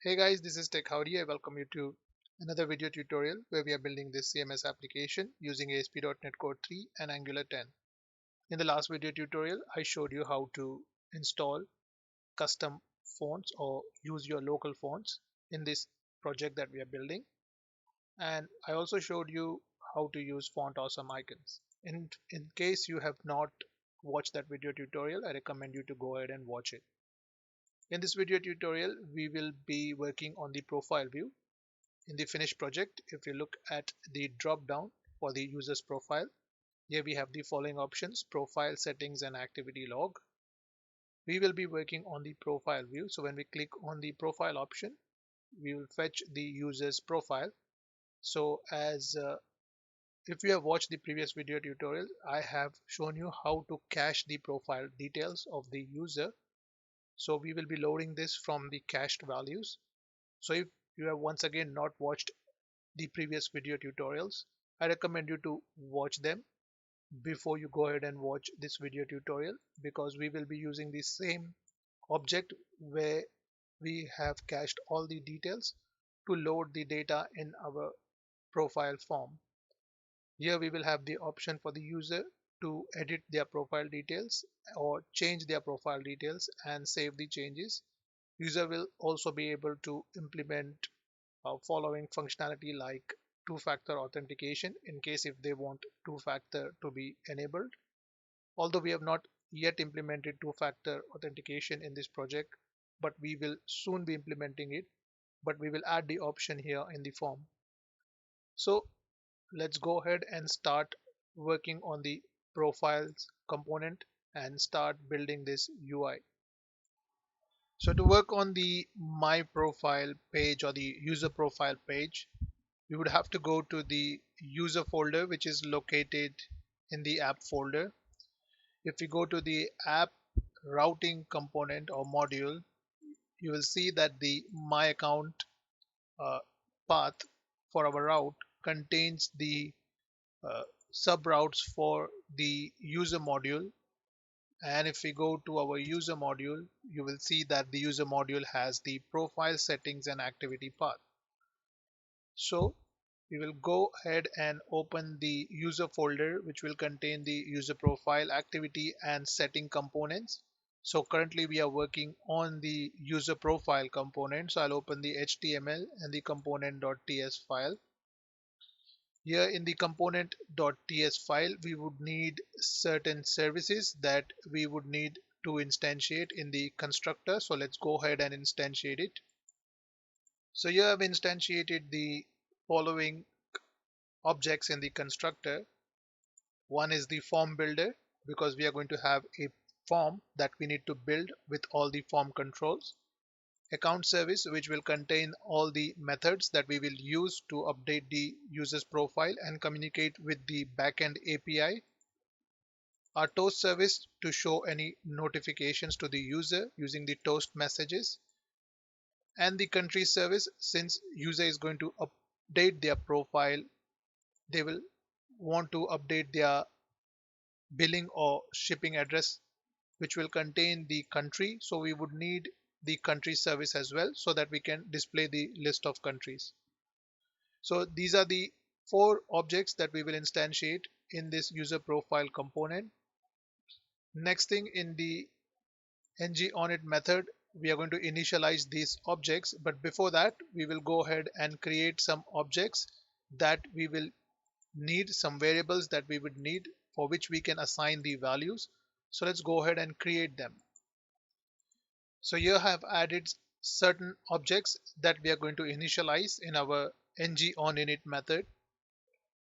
Hey guys, this is Tech Howdy. I welcome you to another video tutorial where we are building this CMS application using ASP.NET Core 3 and Angular 10. In the last video tutorial, I showed you how to install custom fonts or use your local fonts in this project that we are building. And I also showed you how to use font awesome icons. In case you have not watched that video tutorial, I recommend you to go ahead and watch it. In this video tutorial, we will be working on the profile view. In the finished project, if you look at the drop down for the user's profile, here we have the following options: profile, settings, and activity log. We will be working on the profile view. So when we click on the profile option, we will fetch the user's profile. So as if you have watched the previous video tutorial, I have shown you how to cache the profile details of the user. So we will be loading this from the cached values. So if you have once again not watched the previous video tutorials, I recommend you to watch them before you go ahead and watch this video tutorial, because we will be using the same object where we have cached all the details to load the data in our profile form. Here we will have the option for the user to edit their profile details or change their profile details and save the changes. User will also be able to implement following functionality like two-factor authentication in case if they want two-factor to be enabled. Although we have not yet implemented two-factor authentication in this project, but we will soon be implementing it, but we will add the option here in the form. So let's go ahead and start working on the profiles component and start building this UI. So to work on the my profile page or the user profile page, we would have to go to the user folder, which is located in the app folder. If we go to the app routing component or module, you will see that the my account uh, path for our route contains the uh, sub routes for the user module. And if we go to our user module, you will see that the user module has the profile, settings, and activity path. So we will go ahead and open the user folder, which will contain the user profile, activity, and setting components. So currently we are working on the user profile component. So I'll open the HTML and the component.ts file. Here in the component.ts file, we would need certain services that we would need to instantiate in the constructor. So let's go ahead and instantiate it. So here I've instantiated the following objects in the constructor. One is the form builder, because we are going to have a form that we need to build with all the form controls. Account service, which will contain all the methods that we will use to update the user's profile and communicate with the backend API. Our toast service to show any notifications to the user using the toast messages. And the country service, since user is going to update their profile, they will want to update their billing or shipping address, which will contain the country. So we would need the country service as well, so that we can display the list of countries. So these are the four objects that we will instantiate in this user profile component. Next thing, in the ngOnIt method, we are going to initialize these objects, but before that we will go ahead and create some objects that we will need, some variables that we would need for which we can assign the values. So let's go ahead and create them. So here I have added certain objects that we are going to initialize in our ngOnInit method.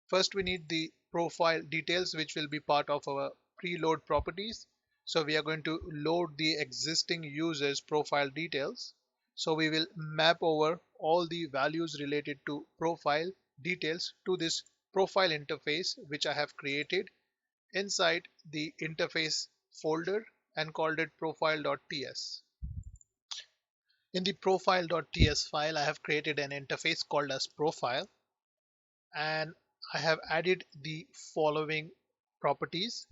First, we need the profile details, which will be part of our preload properties. So we are going to load the existing user's profile details. So we will map over all the values related to profile details to this profile interface, which I have created inside the interface folder and called it profile.ts. In the profile.ts file, I have created an interface called as profile, and I have added the following properties.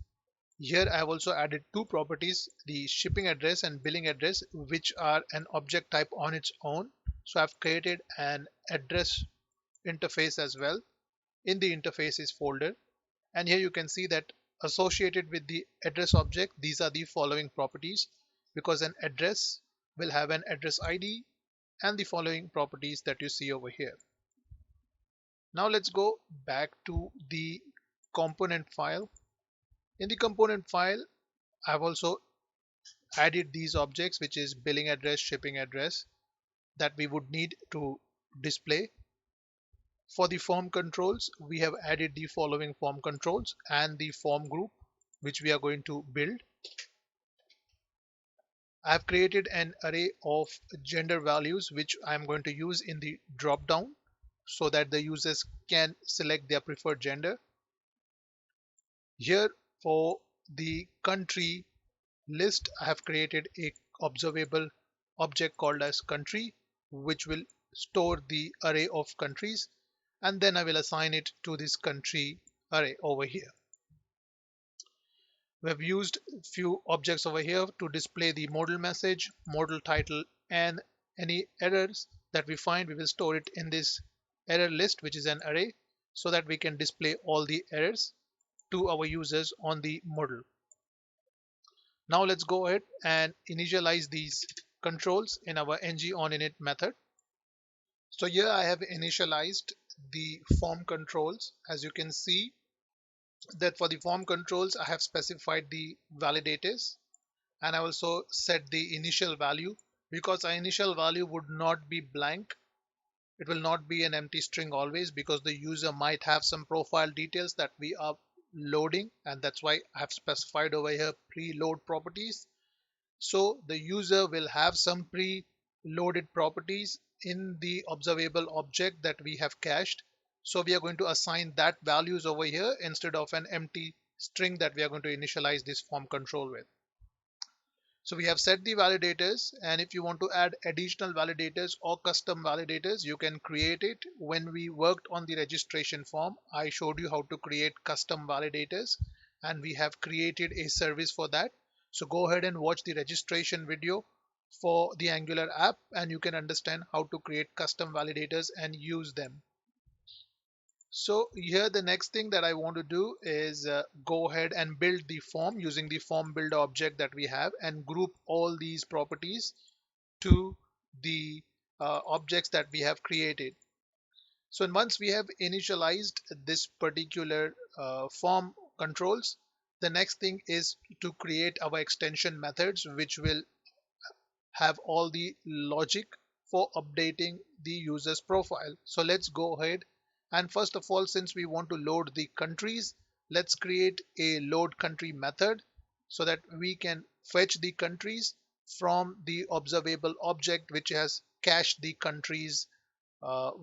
Here I have also added two properties, the shipping address and billing address, which are an object type on its own. So I've created an address interface as well in the interfaces folder. And here you can see that associated with the address object, these are the following properties, because an address will have an address ID and the following properties that you see over here. Now let's go back to the component file. In the component file, I've also added these objects, which is billing address, shipping address, that we would need to display. For the form controls, we have added the following form controls and the form group, which we are going to build. I have created an array of gender values, which I'm going to use in the drop down so that the users can select their preferred gender. Here for the country list, I have created a observable object called as country, which will store the array of countries, and then I will assign it to this country array over here. We have used few objects over here to display the modal message, modal title, and any errors that we find, we will store it in this error list, which is an array, so that we can display all the errors to our users on the modal. Now let's go ahead and initialize these controls in our ng-on-init method. So here I have initialized the form controls. As you can see that for the form controls, I have specified the validators, and I also set the initial value, because our initial value would not be blank. It will not be an empty string always, because the user might have some profile details that we are loading, and that's why I have specified over here preload properties. So the user will have some pre-loaded properties in the observable object that we have cached. So we are going to assign that values over here instead of an empty string that we are going to initialize this form control with. So we have set the validators, and if you want to add additional validators or custom validators, you can create it. When we worked on the registration form, I showed you how to create custom validators, and we have created a service for that. So go ahead and watch the registration video for the Angular app, and you can understand how to create custom validators and use them. So here the next thing that I want to do is go ahead and build the form using the form builder object that we have, and group all these properties to the objects that we have created. So once we have initialized this particular form controls, the next thing is to create our extension methods, which will have all the logic for updating the user's profile. So let's go ahead, and first of all, since we want to load the countries, let's create a load country method so that we can fetch the countries from the observable object which has cached the countries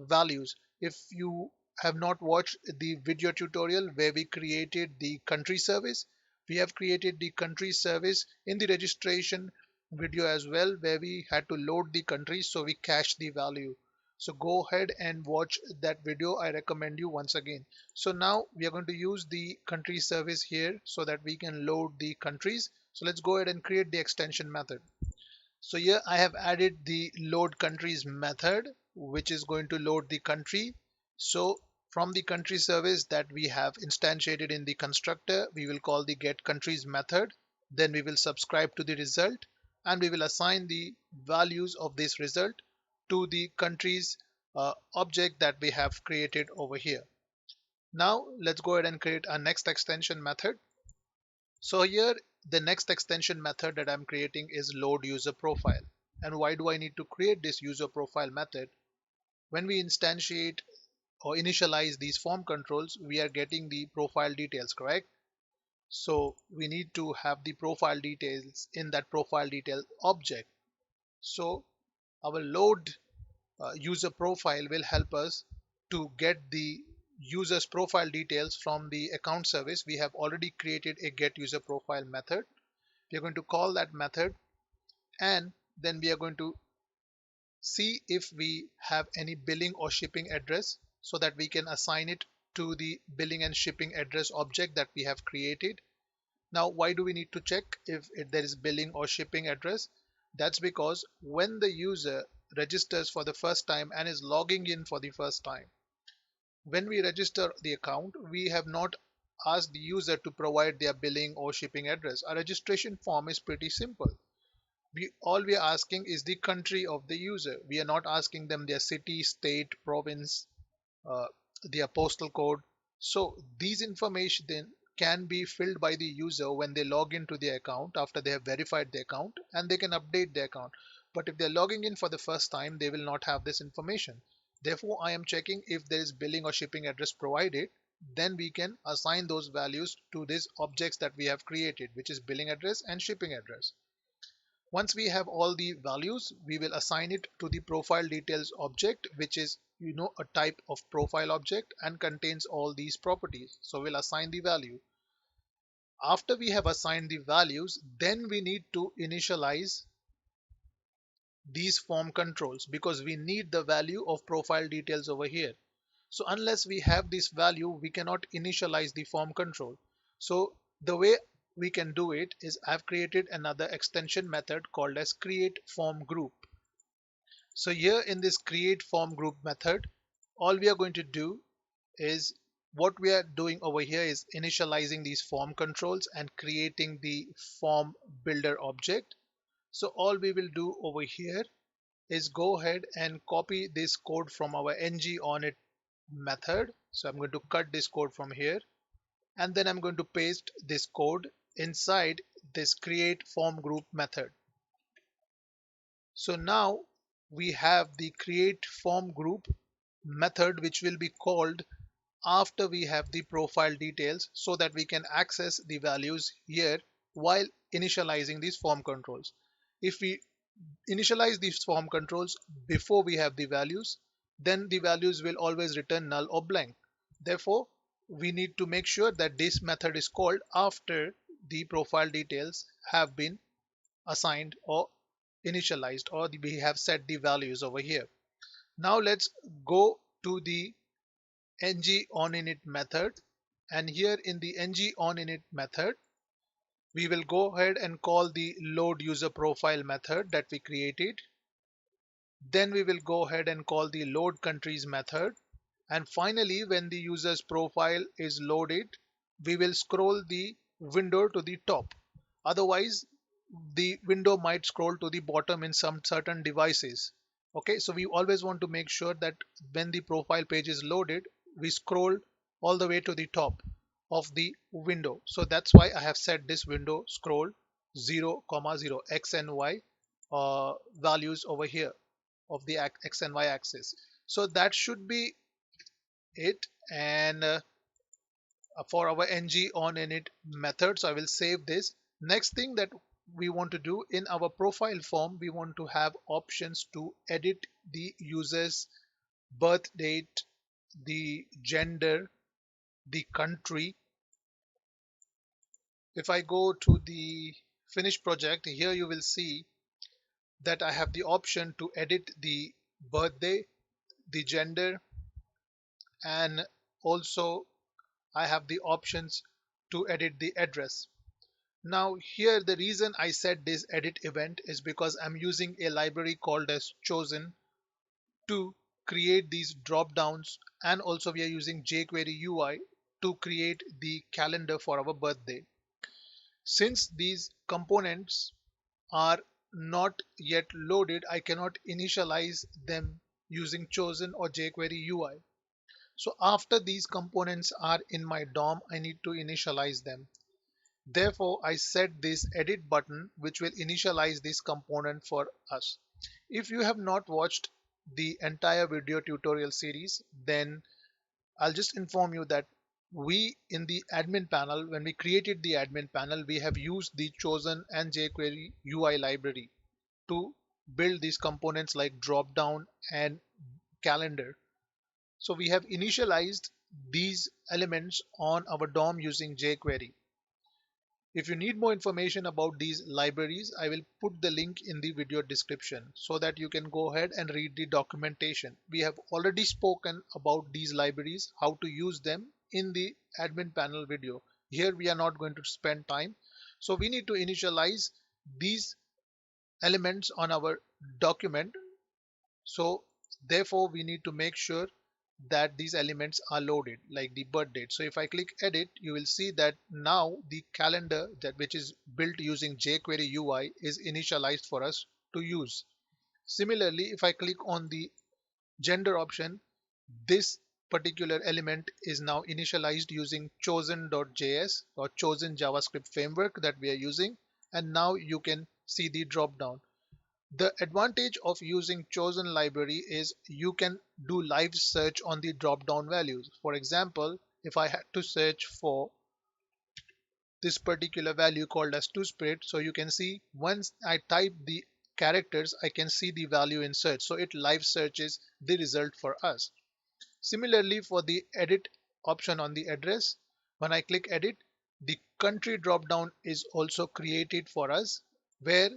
values. If you have not watched the video tutorial where we created the country service, we have created the country service in the registration video as well, where we had to load the countries, so we cache the value. So go ahead and watch that video. I recommend you once again. So now we are going to use the country service here so that we can load the countries. So let's go ahead and create the extension method. So here I have added the load countries method, which is going to load the country. So from the country service that we have instantiated in the constructor, we will call the get countries method. Then we will subscribe to the result, and we will assign the values of this result to the countries object that we have created over here. Now let's go ahead and create our next extension method. So here the next extension method that I'm creating is load user profile. And why do I need to create this user profile method? When we instantiate or initialize these form controls, we are getting the profile details, correct? So we need to have the profile details in that profile detail object. So our load user profile will help us to get the user's profile details from the account service. We have already created a get user profile method. We are going to call that method, and then we are going to see if we have any billing or shipping address so that we can assign it to the billing and shipping address object that we have created. Now, why do we need to check if there is billing or shipping address? That's because when the user registers for the first time and is logging in for the first time. When we register the account, we have not asked the user to provide their billing or shipping address. Our registration form is pretty simple. All we are asking is the country of the user. We are not asking them their city, state, province, uh, their postal code. So these information then can be filled by the user when they log into their account after they have verified the account, and they can update their account. But if they're logging in for the first time, they will not have this information. Therefore, I am checking if there is billing or shipping address provided. Then we can assign those values to these objects that we have created, which is billing address and shipping address. Once we have all the values, we will assign it to the profile details object, which is a type of profile object and contains all these properties. So we'll assign the value. After we have assigned the values, then we need to initialize these form controls because we need the value of profile details over here. So unless we have this value, we cannot initialize the form control. So the way we can do it is I've created another extension method called as create form group. So here in this create form group method, all we are going to do is what we are doing over here is initializing these form controls and creating the form builder object. So all we will do over here is go ahead and copy this code from our ng-onIt method. So I'm going to cut this code from here, and then I'm going to paste this code inside this create form group method. So now we have the create form group method, which will be called after we have the profile details so that we can access the values here while initializing these form controls. If we initialize these form controls before we have the values, then the values will always return null or blank. Therefore, we need to make sure that this method is called after the profile details have been assigned or initialized, or we have set the values over here. Now let's go to the ng-onInit method, and here in the ng-onInit method we will go ahead and call the load user profile method that we created. Then we will go ahead and call the load countries method, and finally when the user's profile is loaded, we will scroll the window to the top. Otherwise the window might scroll to the bottom in some certain devices. Okay, so we always want to make sure that when the profile page is loaded, we scroll all the way to the top of the window. So that's why I have set this window scroll 0, 0 x and y values over here of the x and y axis. So that should be it. And for our ng-onInit method, so I will save this. Next thing that we want to do in our profile form, we want to have options to edit the user's birth date, the gender, the country. If I go to the finished project, here you will see that I have the option to edit the birthday, the gender, and also I have the options to edit the address. Now here the reason I set this edit event is because I'm using a library called as chosen to create these drop downs, and also we are using jQuery UI to create the calendar for our birthday. Since these components are not yet loaded, I cannot initialize them using chosen or jQuery UI. So after these components are in my DOM, I need to initialize them. Therefore, I set this edit button which will initialize this component for us. If you have not watched the entire video tutorial series, then I'll just inform you that we in the admin panel, when we created the admin panel, we have used the chosen and jQuery UI library to build these components like dropdown and calendar. So we have initialized these elements on our DOM using jQuery. If you need more information about these libraries, I will put the link in the video description so that you can go ahead and read the documentation. We have already spoken about these libraries, how to use them in the admin panel video. Here we are not going to spend time. So we need to initialize these elements on our document So therefore we need to make sure that these elements are loaded, like the birth date. So if I click edit, you will see that now the calendar that which is built using jQuery UI is initialized for us to use. Similarly, if I click on the gender option, this particular element is now initialized using chosen.js or chosen JavaScript framework that we are using, and now you can see the drop down. The advantage of using chosen library is you can do live search on the drop down values. For example, if I had to search for this particular value called as two spirit, so you can see once I type the characters, I can see the value in search, so it live searches the result for us. Similarly, for the edit option on the address, when I click edit, the country drop down is also created for us, where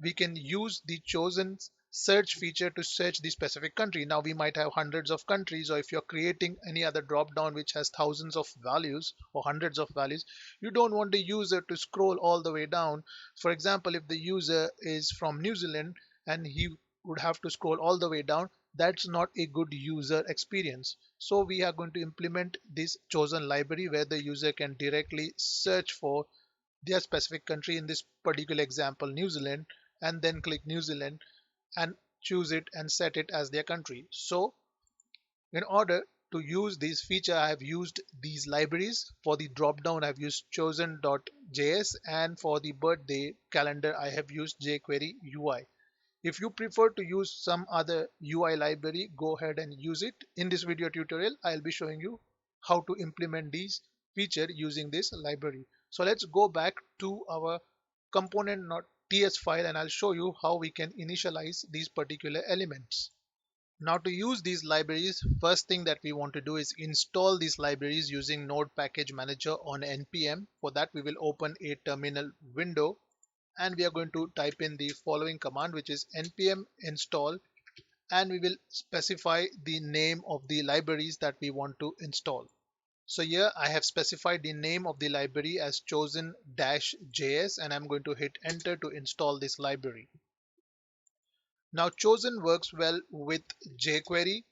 we can use the chosen search feature to search the specific country. Now we might have hundreds of countries, or if you're creating any other drop down which has thousands of values or hundreds of values, you don't want the user to scroll all the way down. For example, if the user is from New Zealand and he would have to scroll all the way down, that's not a good user experience. So we are going to implement this chosen library where the user can directly search for their specific country, in this particular example New Zealand, and then click New Zealand and choose it and set it as their country. So in order to use this feature, I have used these libraries. For the drop down, I have used chosen.js, and for the birthday calendar, I have used jQuery UI. If you prefer to use some other UI library, go ahead and use it. In this video tutorial, I'll be showing you how to implement these feature using this library. So let's go back to our component.ts file, and I'll show you how we can initialize these particular elements. Now to use these libraries, first thing that we want to do is install these libraries using Node Package Manager on npm. For that, we will open a terminal window and we are going to type in the following command, which is npm install, and we will specify the name of the libraries that we want to install. So here I have specified the name of the library as chosen-js, and I'm going to hit enter to install this library. Now chosen works well with jQuery.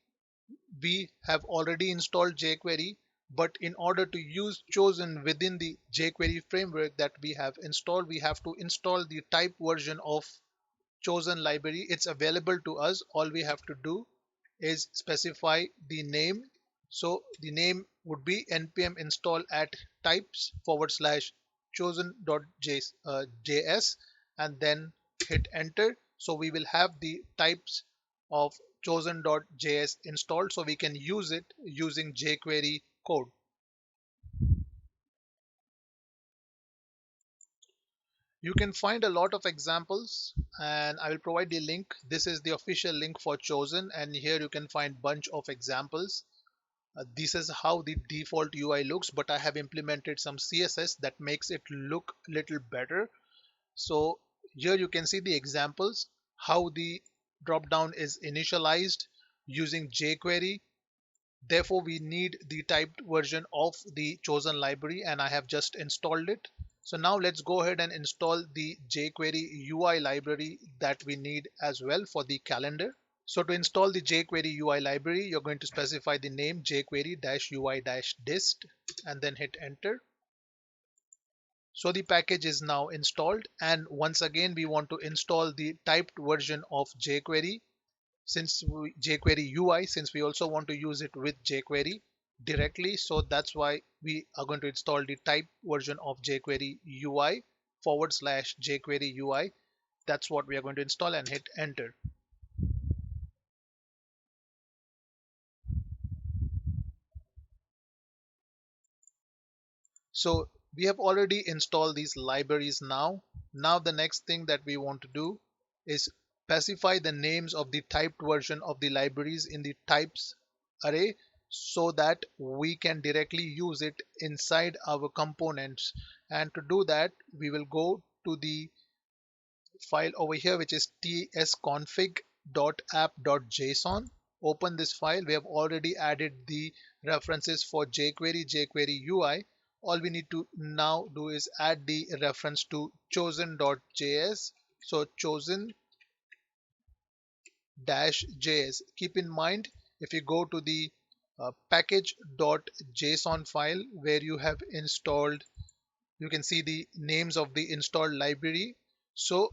We have already installed jQuery, but in order to use chosen within the jQuery framework that we have installed, we have to install the type version of chosen library. It's available to us. All we have to do is specify the name. So the name would be npm install at types / chosen.js, and then hit enter. So we will have the types of chosen.js installed, so we can use it using jQuery code. You can find a lot of examples, and I will provide the link. This is the official link for chosen, and here you can find bunch of examples. This is how the default UI looks, but I have implemented some CSS that makes it look a little better. So here you can see the examples, how the drop down is initialized using jQuery. Therefore, we need the typed version of the chosen library, and I have just installed it. So now let's go ahead and install the jQuery UI library that we need as well for the calendar. So to install the jQuery UI library, you're going to specify the name jQuery-UI-dist and then hit enter. So the package is now installed, and once again we want to install the typed version of jQuery jQuery UI, since we also want to use it with jQuery directly. So that's why we are going to install the type version of jQuery UI / jQuery UI. That's what we are going to install and hit enter. So we have already installed these libraries now. Now the next thing that we want to do is specify the names of the typed version of the libraries in the types array, so that we can directly use it inside our components. And to do that, we will go to the file over here, which is tsconfig.app.json. Open this file. We have already added the references for jQuery UI. All we need to now do is add the reference to chosen.js. So chosen.js package.js. Keep in mind, if you go to the package.json file where you have installed, you can see the names of the installed library. So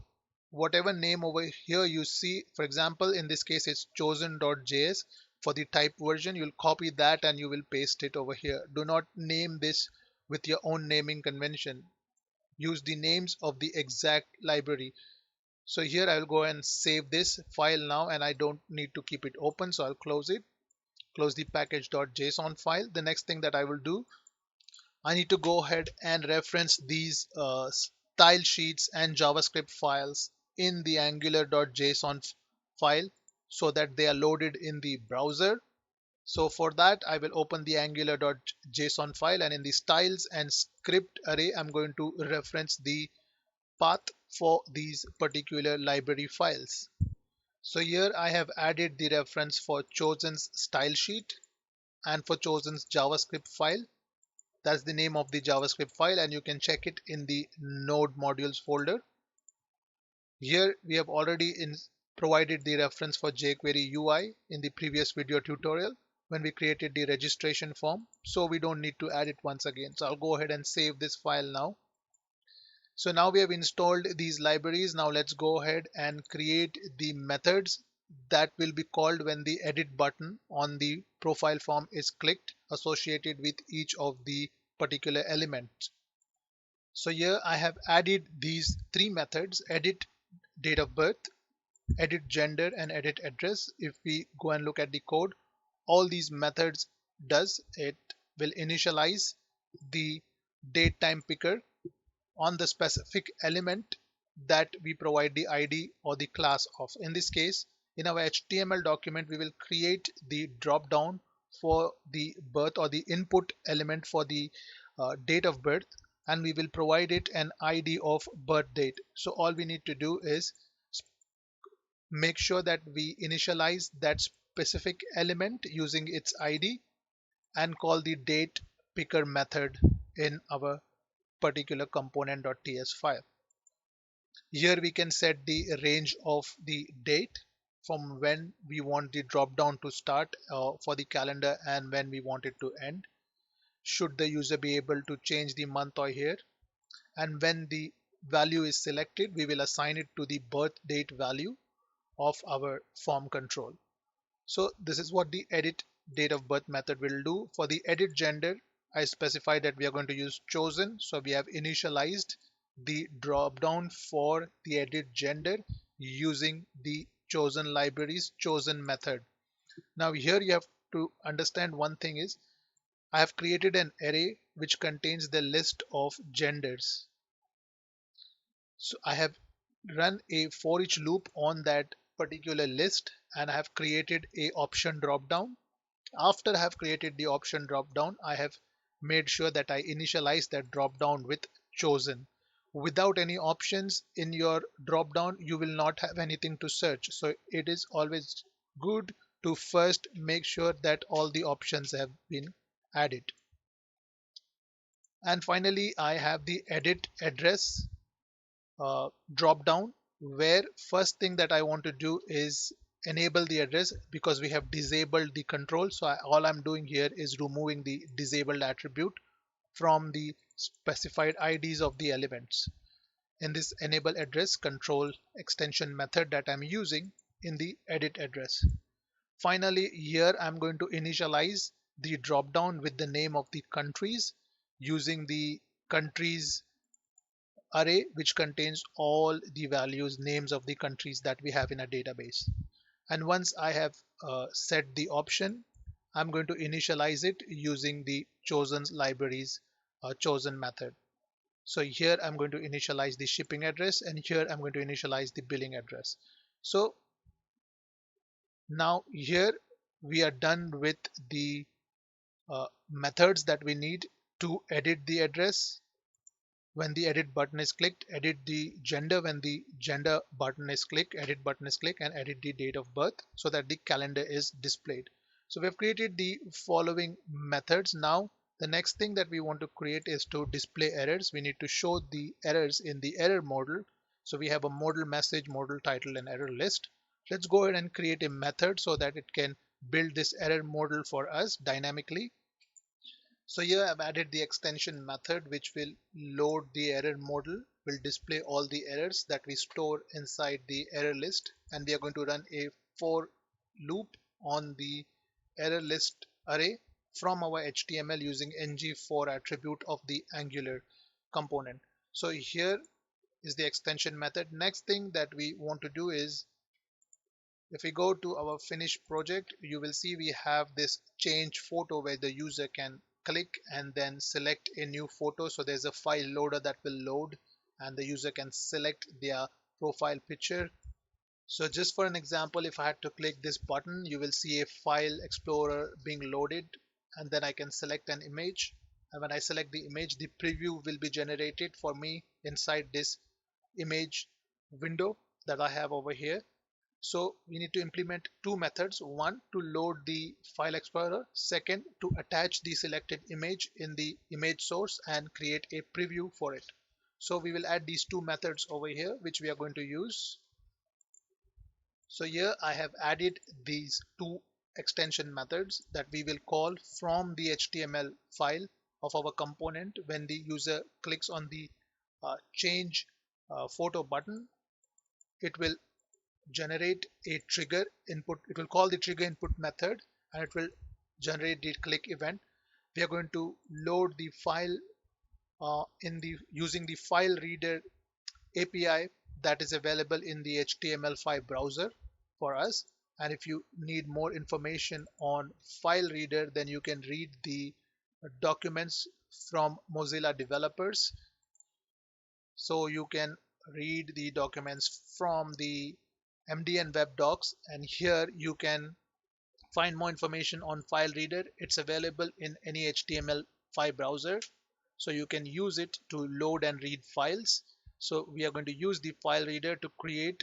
whatever name over here you see, for example, in this case it's chosen.js. For the type version, you'll copy that and you will paste it over here. Do not name this with your own naming convention. Use the names of the exact library. So here I'll go and save this file now, and I don't need to keep it open, so I'll close it. Close the package.json file. The next thing that I will do, I need to go ahead and reference these style sheets and JavaScript files in the angular.json file so that they are loaded in the browser. So for that, I will open the angular.json file, and in the styles and script array, I'm going to reference the path for these particular library files. So here I have added the reference for chosen's style sheet and for chosen's JavaScript file. That's the name of the JavaScript file, and you can check it in the node modules folder. Here we have already provided the reference for jQuery UI in the previous video tutorial when we created the registration form, so we don't need to add it once again. So I'll go ahead and save this file now. So now we have installed these libraries. Now let's go ahead and create the methods that will be called when the edit button on the profile form is clicked, associated with each of the particular elements. So here I have added these three methods: edit date of birth, edit gender, and edit address. If we go and look at the code, all these methods does, it will initialize the date time picker on the specific element that we provide the ID or the class of. In this case, in our HTML document, we will create the drop down for the birth or the input element for the date of birth, and we will provide it an ID of birth date. So all we need to do is make sure that we initialize that specific element using its ID and call the date picker method in our particular component.ts file. Here we can set the range of the date from when we want the drop down to start for the calendar and when we want it to end. Should the user be able to change the month or year, and when the value is selected, we will assign it to the birth date value of our form control. So this is what the edit date of birth method will do. For the edit gender, I specified that we are going to use chosen. So we have initialized the drop down for the edit gender using the chosen libraries chosen method. Now here you have to understand one thing is, I have created an array which contains the list of genders. So I have run a for each loop on that particular list, and I have created a option drop down. After I have created the option drop down, I have made sure that I initialize that drop down with chosen. Without any options in your drop down, you will not have anything to search. So it is always good to first make sure that all the options have been added. And finally, I have the edit address drop down, where first thing that I want to do is enable the address because we have disabled the control. So all I'm doing here is removing the disabled attribute from the specified IDs of the elements in this enable address control extension method that I'm using in the edit address. Finally, here I'm going to initialize the drop down with the name of the countries using the countries array, which contains all the values names of the countries that we have in a database. And once I have set the option, I'm going to initialize it using the chosen libraries chosen method. So here I'm going to initialize the shipping address, and here I'm going to initialize the billing address. So now here we are done with the methods that we need to edit the address when the edit button is clicked, edit the gender when the gender button is clicked, edit button is clicked, and edit the date of birth so that the calendar is displayed. So we have created the following methods. Now the next thing that we want to create is to display errors. We need to show the errors in the error model. So we have a modal message, modal title, and error list. Let's go ahead and create a method so that it can build this error model for us dynamically. So here I've added the extension method which will load the error model, will display all the errors that we store inside the error list, and we are going to run a for loop on the error list array from our HTML using ng for attribute of the Angular component. So here is the extension method. Next thing that we want to do is, if we go to our finished project, you will see we have this change photo where the user can click and then select a new photo. So there's a file loader that will load and the user can select their profile picture. So just for an example, if I had to click this button, you will see a file explorer being loaded, and then I can select an image. And when I select the image, the preview will be generated for me inside this image window that I have over here. So we need to implement two methods: one to load the file explorer, second to attach the selected image in the image source and create a preview for it. So we will add these two methods over here which we are going to use. So here I have added these two extension methods that we will call from the HTML file of our component. When the user clicks on the change photo button, it will generate a trigger input. It will call the trigger input method and it will generate the click event. We are going to load the file using the file reader API that is available in the HTML5 browser for us. And if you need more information on file reader, then you can read the documents from Mozilla developers. So you can read the documents from the MDN web docs, and here you can find more information on file reader. It's available in any HTML5 browser, so you can use it to load and read files. So we are going to use the file reader to create,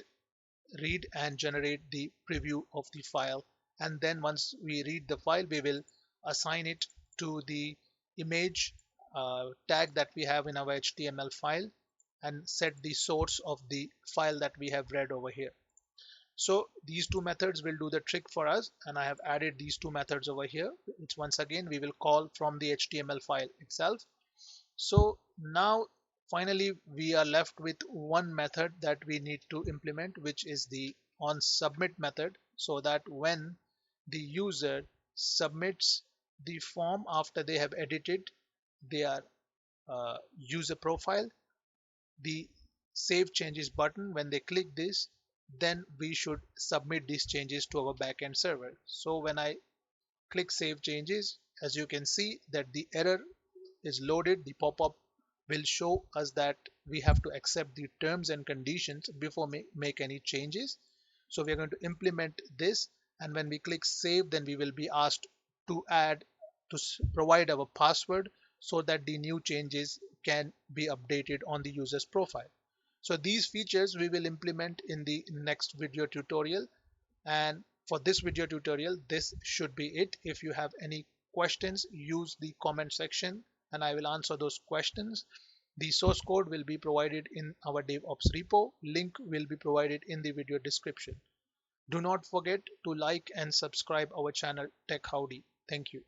read and generate the preview of the file, and then once we read the file, we will assign it to the image tag that we have in our HTML file and set the source of the file that we have read over here. So these two methods will do the trick for us, and I have added these two methods over here, which once again we will call from the HTML file itself. So now finally we are left with one method that we need to implement, which is the onSubmit method, so that when the user submits the form after they have edited their user profile, the save changes button, when they click this, then we should submit these changes to our backend server. So when I click save changes, as you can see that the error is loaded, the pop-up will show us that we have to accept the terms and conditions before make any changes. So we are going to implement this, and when we click save, then we will be asked to provide our password so that the new changes can be updated on the user's profile. So these features we will implement in the next video tutorial, and for this video tutorial this should be it. If you have any questions, use the comment section and I will answer those questions. The source code will be provided in our DevOps repo. Link will be provided in the video description. Do not forget to like and subscribe our channel Tech Howdy. Thank you.